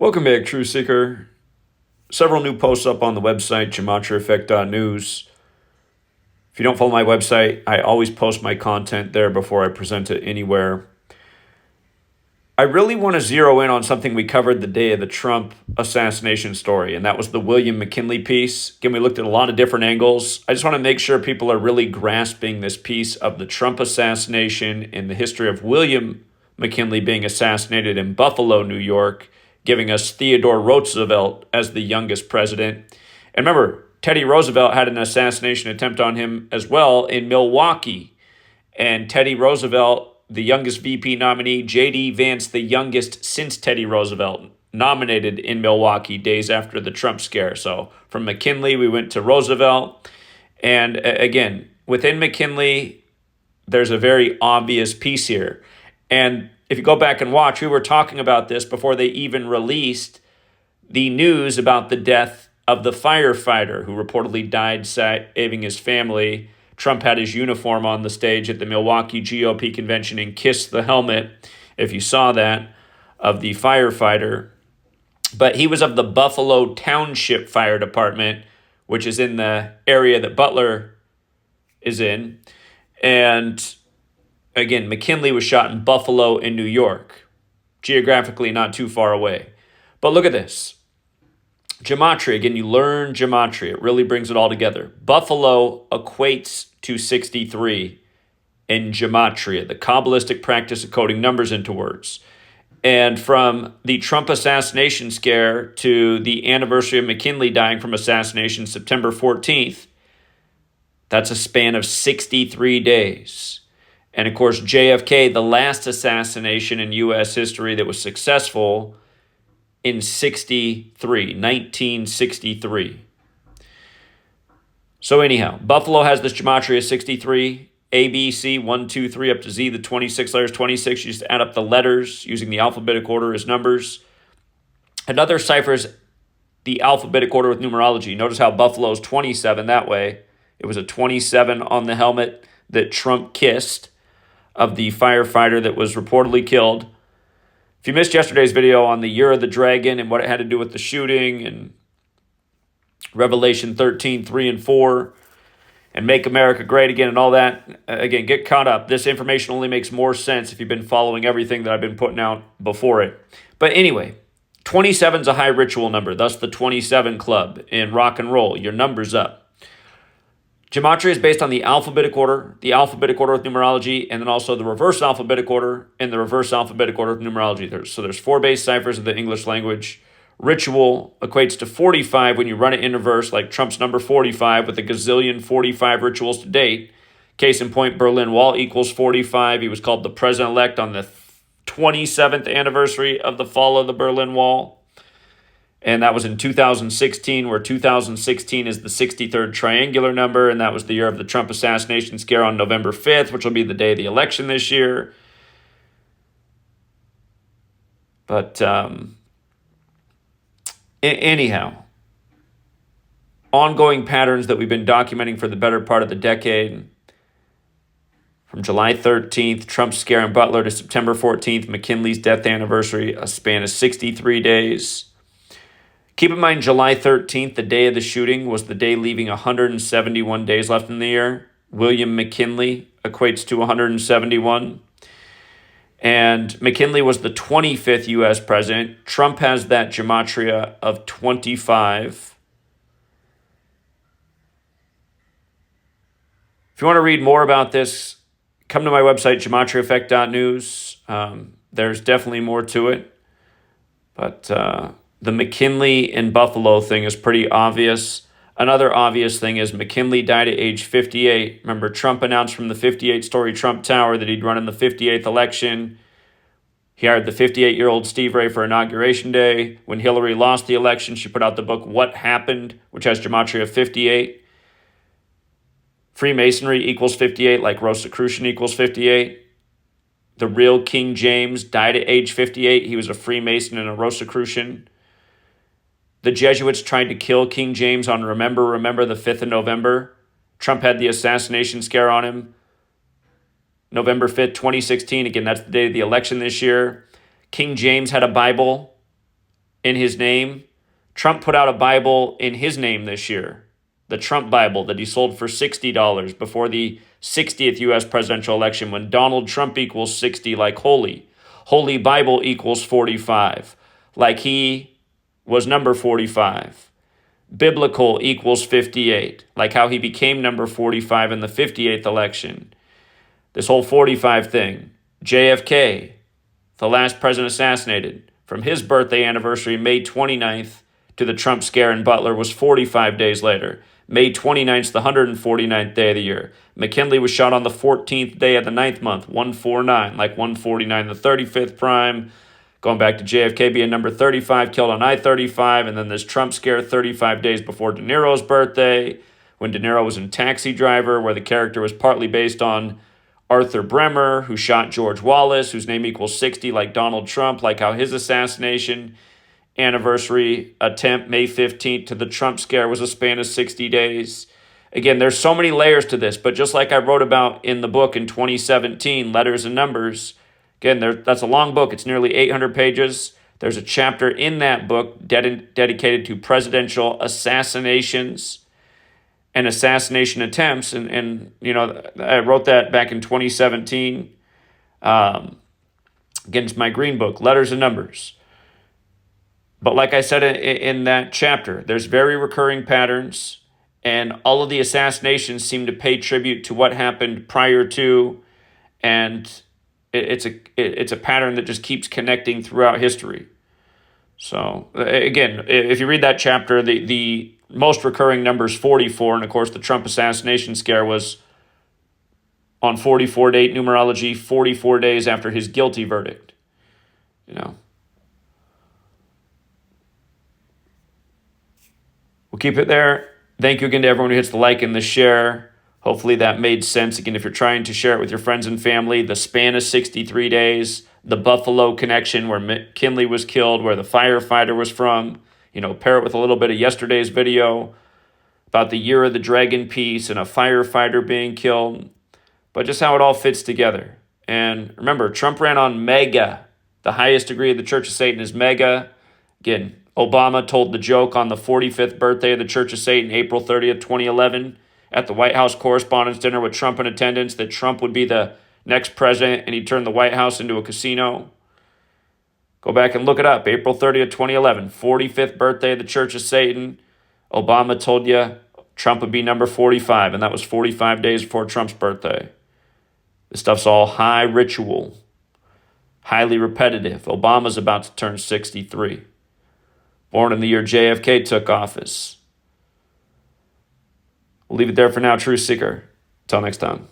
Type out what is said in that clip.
Welcome back, True Seeker. Several new posts up on the website, GematriaEffectNews. If you don't follow my website, I always post my content there before I present it anywhere. I really want to zero in on something we covered the day of the Trump assassination story, and that was the William McKinley piece. Again, we looked at a lot of different angles. I just want to make sure people are really grasping this piece of the Trump assassination and the history of William McKinley being assassinated in Buffalo, New York, giving us Theodore Roosevelt as the youngest president. And remember, Teddy Roosevelt had an assassination attempt on him as well in Milwaukee. And Teddy Roosevelt, the youngest VP nominee, J.D. Vance, the youngest since Teddy Roosevelt, nominated in Milwaukee days after the Trump scare. So from McKinley, we went to Roosevelt. And again, within McKinley, there's a very obvious piece here. And if you go back and watch, we were talking about this before they even released the news about the death of the firefighter who reportedly died saving his family. Trump had his uniform on the stage at the Milwaukee GOP convention and kissed the helmet, if you saw that, of the firefighter. But he was of the Buffalo Township Fire Department, which is in the area that Butler is in. And again, McKinley was shot in Buffalo in New York, geographically not too far away. But look at this. Gematria, again, you learn Gematria. It really brings it all together. Buffalo equates to 63 in Gematria, the Kabbalistic practice of coding numbers into words. And from the Trump assassination scare to the anniversary of McKinley dying from assassination September 14th, that's a span of 63 days. And of course, JFK, the last assassination in U.S. history that was successful in 1963. So anyhow, Buffalo has this Gematria 63, A, B, C, 1, 2, 3, up to Z, the 26 letters, 26. You just add up the letters using the alphabetic order as numbers. Another ciphers the alphabetic order with numerology. Notice how Buffalo's 27 that way. It was a 27 on the helmet that Trump kissed of the firefighter that was reportedly killed. If you missed yesterday's video on the Year of the Dragon and what it had to do with the shooting and Revelation 13, 3 and 4 and Make America Great Again and all that, again, get caught up. This information only makes more sense if you've been following everything that I've been putting out before it. But anyway, 27 is a high ritual number, thus the 27 Club in rock and roll. Your number's up. Gematria is based on the alphabetic order with numerology, and then also the reverse alphabetic order and the reverse alphabetic order with numerology. So there's 4 base ciphers of the English language. Ritual equates to 45 when you run it in reverse, like Trump's number 45 with a gazillion 45 rituals to date. Case in point, Berlin Wall equals 45. He was called the president-elect on the 27th anniversary of the fall of the Berlin Wall. And that was in 2016, where 2016 is the 63rd triangular number, and that was the year of the Trump assassination scare on November 5th, which will be the day of the election this year. But anyhow, ongoing patterns that we've been documenting for the better part of the decade. From July 13th, Trump's scare in Butler, to September 14th, McKinley's death anniversary, a span of 63 days. Keep in mind, July 13th, the day of the shooting, was the day leaving 171 days left in the year. William McKinley equates to 171. And McKinley was the 25th U.S. president. Trump has that Gematria of 25. If you want to read more about this, come to my website, GematriaEffectNews. There's definitely more to it. But the McKinley in Buffalo thing is pretty obvious. Another obvious thing is McKinley died at age 58. Remember, Trump announced from the 58-story Trump Tower that he'd run in the 58th election. He hired the 58-year-old Steve Ray for Inauguration Day. When Hillary lost the election, she put out the book What Happened, which has Gematria 58. Freemasonry equals 58, like Rosicrucian equals 58. The real King James died at age 58. He was a Freemason and a Rosicrucian. The Jesuits tried to kill King James on Remember the 5th of November. Trump had the assassination scare on him. November 5th, 2016. Again, that's the day of the election this year. King James had a Bible in his name. Trump put out a Bible in his name this year, the Trump Bible that he sold for $60 before the 60th U.S. presidential election, when Donald Trump equals 60 like holy. Holy Bible equals 45, like he was number 45. Biblical equals 58, like how he became number 45 in the 58th election. This whole 45 thing. JFK, the last president assassinated, from his birthday anniversary, May 29th, to the Trump scare in Butler was 45 days later. May 29th, the 149th day of the year. McKinley was shot on the 14th day of the 9th month, 149, like 149, the 35th prime. Going back to JFK being number 35, killed on I-35, and then this Trump scare 35 days before De Niro's birthday, when De Niro was in Taxi Driver, where the character was partly based on Arthur Bremer, who shot George Wallace, whose name equals 60, like Donald Trump, like how his assassination anniversary attempt, May 15th, to the Trump scare was a span of 60 days. Again, there's so many layers to this, but just like I wrote about in the book in 2017, Letters and Numbers, again, that's a long book. It's nearly 800 pages. There's a chapter in that book dedicated to presidential assassinations and assassination attempts. And I wrote that back in 2017. Again, it's my green book, Letters and Numbers. But like I said in that chapter, there's very recurring patterns, and all of the assassinations seem to pay tribute to what happened prior to, and it's a pattern that just keeps connecting throughout history. So again, if you read that chapter, the most recurring number is 44, and of course the Trump assassination scare was on 44 date numerology, 44 days after his guilty verdict. We'll keep it there. Thank you again to everyone who hits the like and the share. Hopefully that made sense. Again, if you're trying to share it with your friends and family, the span of 63 days, the Buffalo connection where McKinley was killed, where the firefighter was from, pair it with a little bit of yesterday's video about the year of the dragon piece and a firefighter being killed, but just how it all fits together. And remember, Trump ran on mega. The highest degree of the Church of Satan is mega. Again, Obama told the joke on the 45th birthday of the Church of Satan, April 30th, 2011, at the White House Correspondents' Dinner with Trump in attendance, that Trump would be the next president and he'd turn the White House into a casino. Go back and look it up. April 30th, 2011, 45th birthday of the Church of Satan. Obama told you Trump would be number 45, and that was 45 days before Trump's birthday. This stuff's all high ritual, highly repetitive. Obama's about to turn 63. Born in the year JFK took office. We'll leave it there for now, Truth Seeker. Until next time.